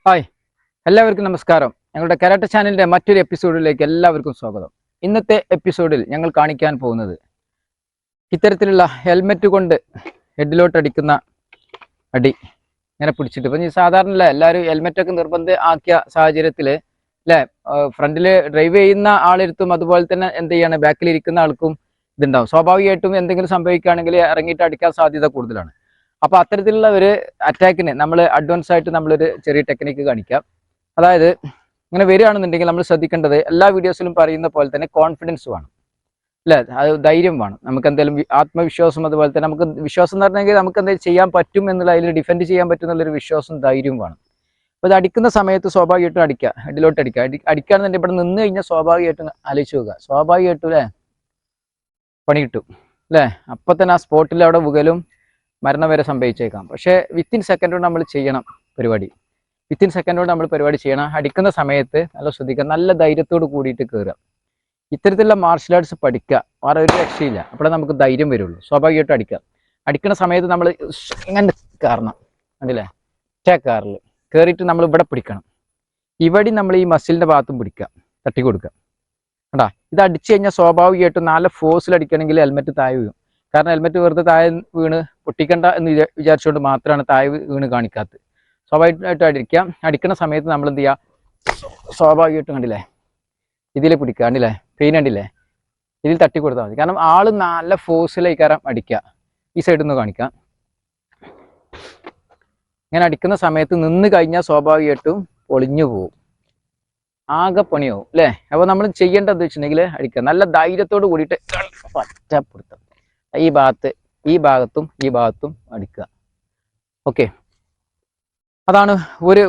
Hi, എല്ലാവർക്കും നമസ്കാരം. ഞങ്ങളുടെ കരാട്ട ചാനലിന്റെ മറ്റൊരു എപ്പിസോഡിലേക്ക് എല്ലാവർക്കും സ്വാഗതം. ഇന്നത്തെ എപ്പിസോഡിൽ ഞങ്ങൾ കാണിക്കാൻ പോകുന്നത് ഇത്തരത്തിലുള്ള ഹെൽമെറ്റ് കൊണ്ട് ഹെഡിലോട്ട് അടിക്കുന്ന അടി ഇങ്ങനെ പിടിച്ചിട്ട്. ഇപ്പം ഈ സാധാരണ എല്ലാവരും ഹെൽമെറ്റൊക്കെ നിർബന്ധം ആക്കിയ സാഹചര്യത്തിൽ അല്ലേ, ഫ്രണ്ടിൽ ഡ്രൈവ് ചെയ്യുന്ന ആളെടുത്തും അതുപോലെ തന്നെ എന്ത് ചെയ്യാണ്, ബാക്കിലിരിക്കുന്ന ആൾക്കും ഇതുണ്ടാവും. സ്വാഭാവികമായിട്ടും എന്തെങ്കിലും സംഭവിക്കുകയാണെങ്കിൽ ഇറങ്ങിയിട്ട് അടിക്കാൻ സാധ്യത കൂടുതലാണ്. അപ്പോൾ അത്തരത്തിലുള്ള ഒരു അറ്റാക്കിന് നമ്മൾ അഡ്വാൻസ് ആയിട്ട് നമ്മളൊരു ചെറിയ ടെക്നിക്ക് കാണിക്കാം. അതായത് ഇങ്ങനെ വരികയാണെന്നുണ്ടെങ്കിൽ നമ്മൾ ശ്രദ്ധിക്കേണ്ടത് എല്ലാ വീഡിയോസിലും പറയുന്ന പോലെ തന്നെ കോൺഫിഡൻസ് വേണം, അല്ലേ? അത് ധൈര്യം വേണം. നമുക്ക് എന്തെങ്കിലും ആത്മവിശ്വാസം, അതുപോലെ തന്നെ നമുക്ക് വിശ്വാസം എന്ന് പറഞ്ഞെങ്കിൽ നമുക്ക് എന്തെങ്കിലും ചെയ്യാൻ പറ്റും എന്നുള്ള, അതിൽ ഡിഫെൻഡ് ചെയ്യാൻ പറ്റും എന്നുള്ളൊരു വിശ്വാസം ധൈര്യവും വേണം. അപ്പോൾ ഇത് അടിക്കുന്ന സമയത്ത് സ്വാഭാവികമായിട്ടും അടിക്കുക, ഹെഡിലോട്ട് അടിക്കുക. അടിക്കുകയാണെന്നുണ്ടെങ്കിൽ ഇവിടെ നിന്ന് കഴിഞ്ഞാൽ സ്വാഭാവികമായിട്ടും ആലോചിച്ച് നോക്കുക, സ്വാഭാവികമായിട്ടും അല്ലേ പണി കിട്ടും, അല്ലേ? അപ്പം തന്നെ ആ സ്പോട്ടിൽ അവിടെ വീകലും മരണം വരെ സംഭവിച്ചേക്കാം. പക്ഷേ വിത്തിൻ സെക്കൻഡ് കൊണ്ട് നമ്മൾ ചെയ്യണം പരിപാടി. വിത്തിൻ സെക്കൻഡ് കൊണ്ട് നമ്മൾ പരിപാടി ചെയ്യണം. അടിക്കുന്ന സമയത്ത് നല്ല ശ്രദ്ധിക്കുക, നല്ല ധൈര്യത്തോട് കൂടിയിട്ട് കയറുക. ഇത്തരത്തിലുള്ള മാർഷൽ ആർട്സ് പഠിക്കുക, വേറെ ഒരു രക്ഷയില്ല. അപ്പോഴേ നമുക്ക് ധൈര്യം വരുള്ളൂ. സ്വാഭാവികമായിട്ടും അടിക്കുക. അടിക്കുന്ന സമയത്ത് നമ്മൾ ഇങ്ങനെ കയറണം, കണ്ടില്ലേ? കാറിൽ കയറിയിട്ട് നമ്മൾ ഇവിടെ പിടിക്കണം. ഇവിടെ നമ്മൾ ഈ മസിലിൻ്റെ ഭാഗത്തും പിടിക്കുക, തട്ടി കൊടുക്കുക. കണ്ടാ, ഇത് അടിച്ചു കഴിഞ്ഞാൽ സ്വാഭാവികമായിട്ടും നല്ല ഫോഴ്സിൽ അടിക്കണമെങ്കിൽ ഹെൽമെറ്റ് താഴെ വീഴും. കാരണം ഹെൽമെറ്റ് വെറുതെ താഴെ വീണ് പൊട്ടിക്കണ്ട എന്ന് വിചാരിച്ചുകൊണ്ട് മാത്രമാണ് താഴെ വീണ് കാണിക്കാത്തത്. സ്വാഭാവികമായിട്ട് അടിക്കുന്ന സമയത്ത് നമ്മൾ എന്ത് ചെയ്യുക, സ്വാഭാവികമായിട്ടും കണ്ടില്ലേ, ഇതിൽ പിടിക്കുക, കണ്ടില്ലേ പെയിൻ കണ്ടില്ലേ, ഇതിൽ തട്ടി കൊടുത്താൽ മതി. കാരണം ആള് നല്ല ഫോഴ്സിലേക്കാരം അടിക്കുക. ഈ സൈഡിൽ നിന്ന് കാണിക്കാം. ഇങ്ങനെ അടിക്കുന്ന സമയത്ത് നിന്ന് കഴിഞ്ഞാൽ സ്വാഭാവികമായിട്ടും പൊളിഞ്ഞു പോകും, ആകെ പണിയാവും, അല്ലേ? അപ്പോൾ നമ്മൾ ചെയ്യേണ്ടത് വെച്ചിട്ടുണ്ടെങ്കിൽ അടിക്കുക, നല്ല ധൈര്യത്തോട് കൂടിയിട്ട് ഒറ്റപ്പെടുത്തുക. ഈ ഭാഗത്തും അടിക്കുക. ഓക്കെ, അതാണ്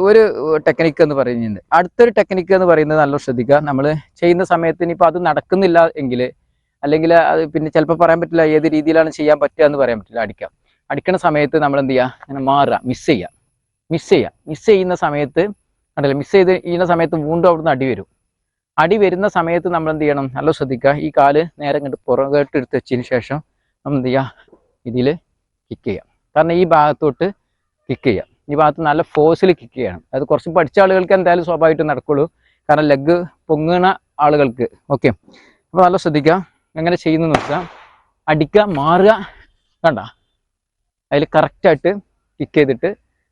ഒരു ടെക്നിക്ക് എന്ന് പറയുന്നത്. അടുത്തൊരു ടെക്നിക്ക് എന്ന് പറയുന്നത് നല്ല ശ്രദ്ധിക്കുക. നമ്മൾ ചെയ്യുന്ന സമയത്ത് ഇനിയിപ്പോൾ അത് നടക്കുന്നില്ല എങ്കിൽ, അല്ലെങ്കിൽ അത് പിന്നെ ചിലപ്പോൾ പറയാൻ പറ്റില്ല ഏത് രീതിയിലാണ് ചെയ്യാൻ പറ്റുക എന്ന് പറയാൻ പറ്റില്ല. അടിക്കണ സമയത്ത് നമ്മൾ എന്ത് ചെയ്യുക, അങ്ങനെ മാറുക, മിസ് ചെയ്യുന്ന സമയത്ത് കണ്ടില്ല, ചെയ്യുന്ന സമയത്ത് വീണ്ടും അവിടുന്ന് അടി വരുന്ന സമയത്ത് നമ്മൾ എന്ത് ചെയ്യണം, നല്ല ശ്രദ്ധിക്കുക. ഈ കാല് നേരെ കണ്ട് പുറകോട്ട് എടുത്ത് വെച്ചതിന് ശേഷം നമ്മൾ എന്ത് ചെയ്യുക, ഇതിൽ കിക്ക് ചെയ്യാം. കാരണം ഈ ഭാഗത്തോട്ട് കിക്ക് ചെയ്യാം. ഈ ഭാഗത്ത് നല്ല ഫോഴ്സിൽ കിക്ക് ചെയ്യണം. അത് കുറച്ച് പഠിച്ച ആളുകൾക്ക് എന്തായാലും സ്വാഭാവികമായിട്ടും നടക്കുള്ളൂ, കാരണം ലെഗ് പൊങ്ങുന്ന ആളുകൾക്ക്. ഓക്കെ, അപ്പോൾ നല്ല ശ്രദ്ധിക്കുക. എങ്ങനെ ചെയ്യുന്നു നോക്കുക, അടിക്കുക, മാറുക, കണ്ട അതിൽ കറക്റ്റായിട്ട് കിക്ക് ചെയ്തിട്ട്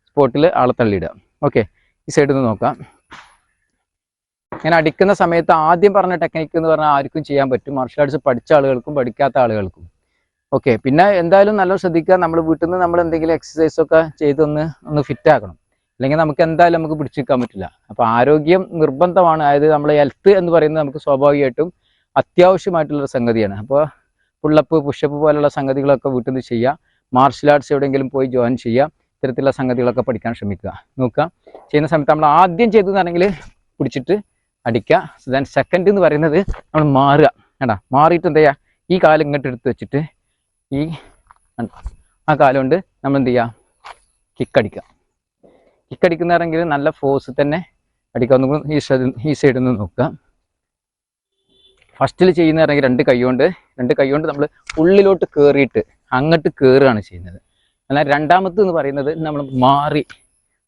സ്പോട്ടിൽ ആളെ തള്ളിയിടുക. ഓക്കെ, ഈ സൈഡിൽ നിന്ന് നോക്കാം. ഇങ്ങനെ അടിക്കുന്ന സമയത്ത് ആദ്യം പറഞ്ഞ ടെക്നിക്ക് എന്ന് പറഞ്ഞാൽ ആർക്കും ചെയ്യാൻ പറ്റും, മാർഷൽ ആർട്സ് പഠിച്ച ആളുകൾക്കും പഠിക്കാത്ത ആളുകൾക്കും. ഓക്കെ, പിന്നെ എന്തായാലും നല്ല ശ്രദ്ധിക്കുക. നമ്മൾ വീട്ടിൽ നിന്ന് നമ്മൾ എന്തെങ്കിലും എക്സസൈസൊക്കെ ചെയ്തൊന്ന് ഫിറ്റ് ആക്കണം, അല്ലെങ്കിൽ നമുക്ക് എന്തായാലും നമുക്ക് പിടിച്ചു നിൽക്കാൻ പറ്റില്ല. അപ്പോൾ ആരോഗ്യം നിർബന്ധമാണ്. അതായത് നമ്മൾ ഹെൽത്ത് എന്ന് പറയുന്നത് നമുക്ക് സ്വാഭാവികമായിട്ടും അത്യാവശ്യമായിട്ടുള്ളൊരു സംഗതിയാണ്. അപ്പോൾ പുള്ളപ്പ്, പുഷപ്പ് പോലുള്ള സംഗതികളൊക്കെ വീട്ടിൽ നിന്ന് ചെയ്യുക. മാർഷൽ ആർട്സ് എവിടെയെങ്കിലും പോയി ജോയിൻ ചെയ്യുക. ഇത്തരത്തിലുള്ള സംഗതികളൊക്കെ പഠിക്കാൻ ശ്രമിക്കുക. നോക്കുക, ചെയ്യുന്ന സമയത്ത് നമ്മൾ ആദ്യം ചെയ്തതാണെങ്കിൽ പിടിച്ചിട്ട് അടിക്കുക. ദെൻ സെക്കൻഡ് എന്ന് പറയുന്നത് നമ്മൾ മാറുക. വേണ്ട, മാറിയിട്ട് എന്താ ചെയ്യുക, ഈ കാലം ഇങ്ങോട്ട് എടുത്ത് വെച്ചിട്ട് ഈ ആ കാലം കൊണ്ട് നമ്മൾ എന്ത് ചെയ്യുക, കിക്കടിക്കുന്നതാണെങ്കിൽ നല്ല ഫോഴ്സ് തന്നെ അടിക്കാവുന്ന. ഈ സൈഡിൽ നിന്ന് നോക്കുക. ഫസ്റ്റിൽ ചെയ്യുന്നതാണെങ്കിൽ രണ്ട് കൈ കൊണ്ട് നമ്മൾ ഉള്ളിലോട്ട് കയറിയിട്ട് അങ്ങോട്ട് കയറുകയാണ് ചെയ്യുന്നത്. എന്നാൽ രണ്ടാമത് എന്ന് പറയുന്നത് നമ്മൾ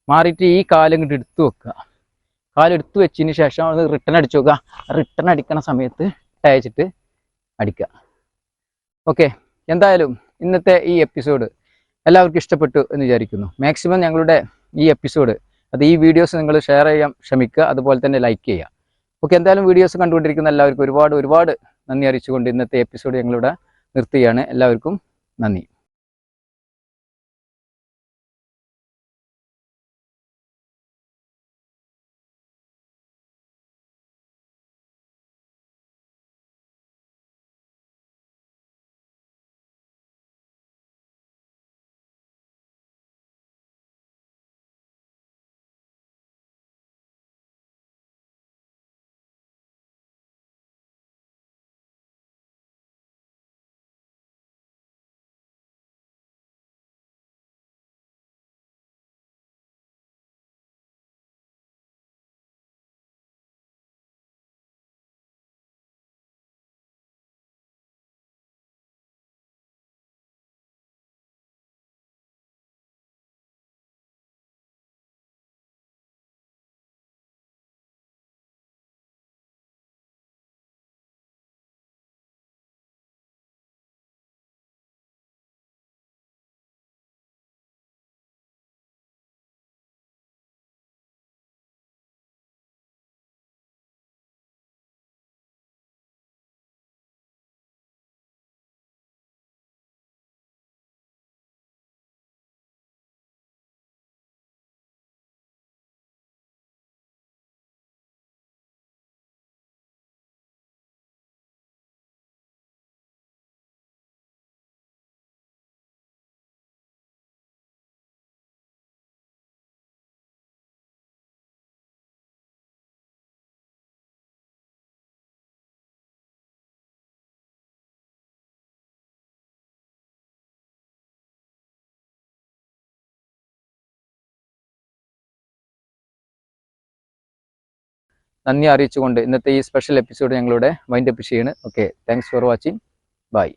മാറിയിട്ട് ഈ കാലം ഇങ്ങോട്ട് എടുത്തു വെക്കുക. കാലെടുത്ത് വെച്ചതിന് ശേഷം അത് റിട്ടേൺ അടിച്ചു നോക്കുക. റിട്ടേൺ അടിക്കണ സമയത്ത് അയച്ചിട്ട് അടിക്കുക. ഓക്കെ, എന്തായാലും ഇന്നത്തെ ഈ എപ്പിസോഡ് എല്ലാവർക്കും ഇഷ്ടപ്പെട്ടു എന്ന് വിചാരിക്കുന്നു. മാക്സിമം ഞങ്ങളുടെ ഈ എപ്പിസോഡ്, ഈ വീഡിയോസ് നിങ്ങൾ ഷെയർ ചെയ്യാൻ ശ്രമിക്കുക, അതുപോലെ തന്നെ ലൈക്ക് ചെയ്യുക. ഓക്കെ, എന്തായാലും വീഡിയോസ് കണ്ടുകൊണ്ടിരിക്കുന്ന എല്ലാവർക്കും ഒരുപാട് നന്ദി അറിയിച്ചുകൊണ്ട് ഇന്നത്തെ എപ്പിസോഡ് ഞങ്ങളിവിടെ നിർത്തുകയാണ്. എല്ലാവർക്കും നന്ദി. നന്ദി അറിയിച്ചുകൊണ്ട് ഇന്നത്തെ ഈ സ്പെഷ്യൽ എപ്പിസോഡ് ഞങ്ങളുടെ വൈൻഡപ്പ് ചെയ്യാണ്. Okay, thanks for watching. By.